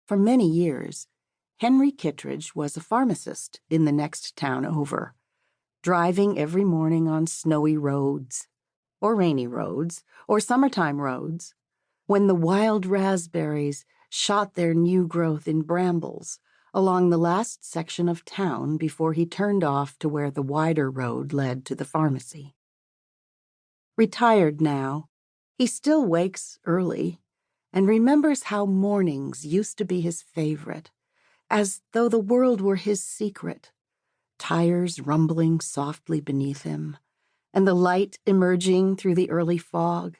For many years, Henry Kitteridge was a pharmacist in the next town over, driving every morning on snowy roads, or rainy roads, or summertime roads, when the wild raspberries shot their new growth in brambles along the last section of town before he turned off to where the wider road led to the pharmacy. Retired now, he still wakes early and remembers how mornings used to be his favorite, as though the world were his secret, tires rumbling softly beneath him, and the light emerging through the early fog,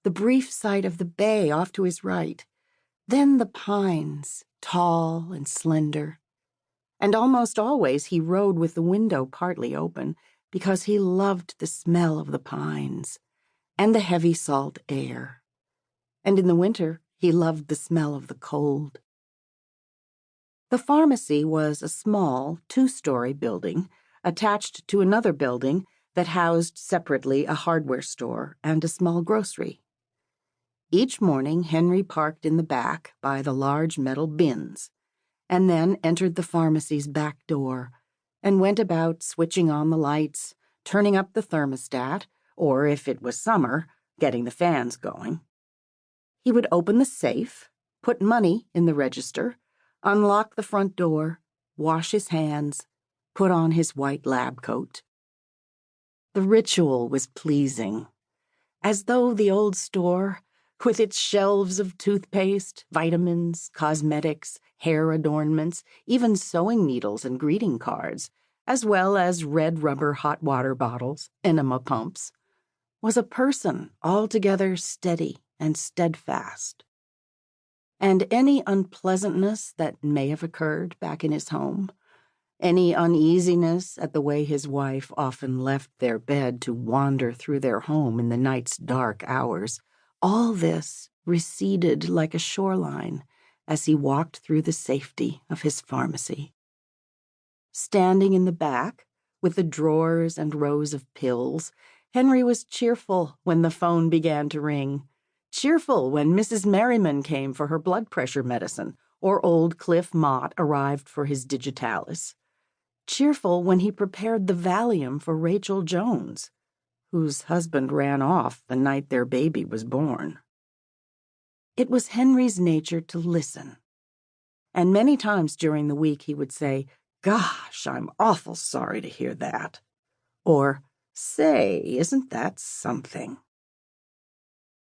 the brief sight of the bay off to his right, then the pines, tall and slender. And almost always he rode with the window partly open because he loved the smell of the pines and the heavy salt air. And in the winter, he loved the smell of the cold. The pharmacy was a small, 2-story building attached to another building that housed separately a hardware store and a small grocery. Each morning, Henry parked in the back by the large metal bins, and then entered the pharmacy's back door and went about switching on the lights, turning up the thermostat, or if it was summer, getting the fans going. He would open the safe, put money in the register, unlock the front door, wash his hands, put on his white lab coat. The ritual was pleasing, as though the old store, with its shelves of toothpaste, vitamins, cosmetics, hair adornments, even sewing needles and greeting cards, as well as red rubber hot water bottles, enema pumps, was a person altogether steady and steadfast. And any unpleasantness that may have occurred back in his home, any uneasiness at the way his wife often left their bed to wander through their home in the night's dark hours, all this receded like a shoreline as he walked through the safety of his pharmacy. Standing in the back, with the drawers and rows of pills, Henry was cheerful when the phone began to ring. Cheerful when Mrs. Merriman came for her blood pressure medicine, or old Cliff Mott arrived for his digitalis. Cheerful when he prepared the Valium for Rachel Jones, whose husband ran off the night their baby was born. It was Henry's nature to listen, and many times during the week he would say, "Gosh, I'm awful sorry to hear that," or, "Say, isn't that something?"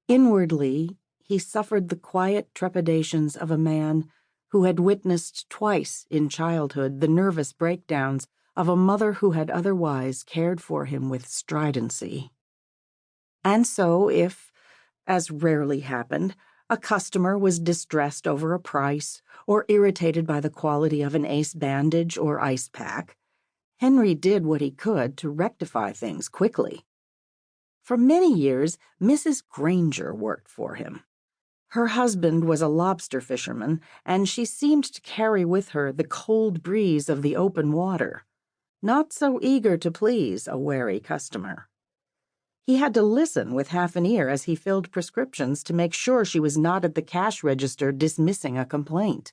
Inwardly, he suffered the quiet trepidations of a man who had witnessed twice in childhood the nervous breakdowns of a mother who had otherwise cared for him with stridency. And so if, as rarely happened, a customer was distressed over a price or irritated by the quality of an ace bandage or ice pack, Henry did what he could to rectify things quickly. For many years, Mrs. Granger worked for him. Her husband was a lobster fisherman, and she seemed to carry with her the cold breeze of the open water, not so eager to please a wary customer. He had to listen with half an ear as he filled prescriptions to make sure she was not at the cash register dismissing a complaint.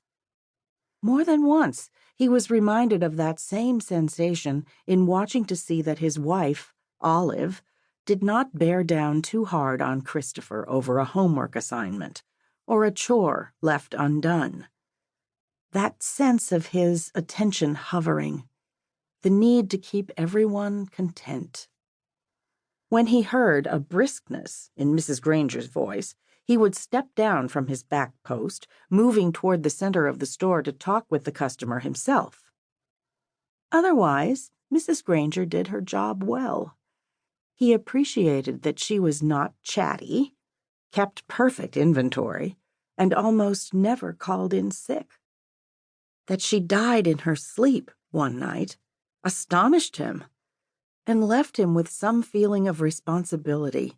More than once, he was reminded of that same sensation in watching to see that his wife, Olive, did not bear down too hard on Christopher over a homework assignment or a chore left undone. That sense of his attention hovering, the need to keep everyone content. When he heard a briskness in Mrs. Granger's voice, he would step down from his back post, moving toward the center of the store to talk with the customer himself. Otherwise, Mrs. Granger did her job well. He appreciated that she was not chatty, kept perfect inventory, and almost never called in sick. That she died in her sleep one night astonished him and left him with some feeling of responsibility,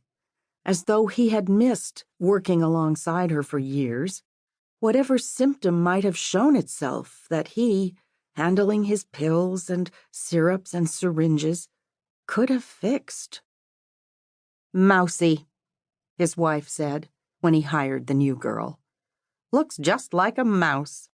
as though he had missed working alongside her for years, whatever symptom might have shown itself that he, handling his pills and syrups and syringes, could have fixed. "Mousy," his wife said when he hired the new girl. Looks just like a mouse.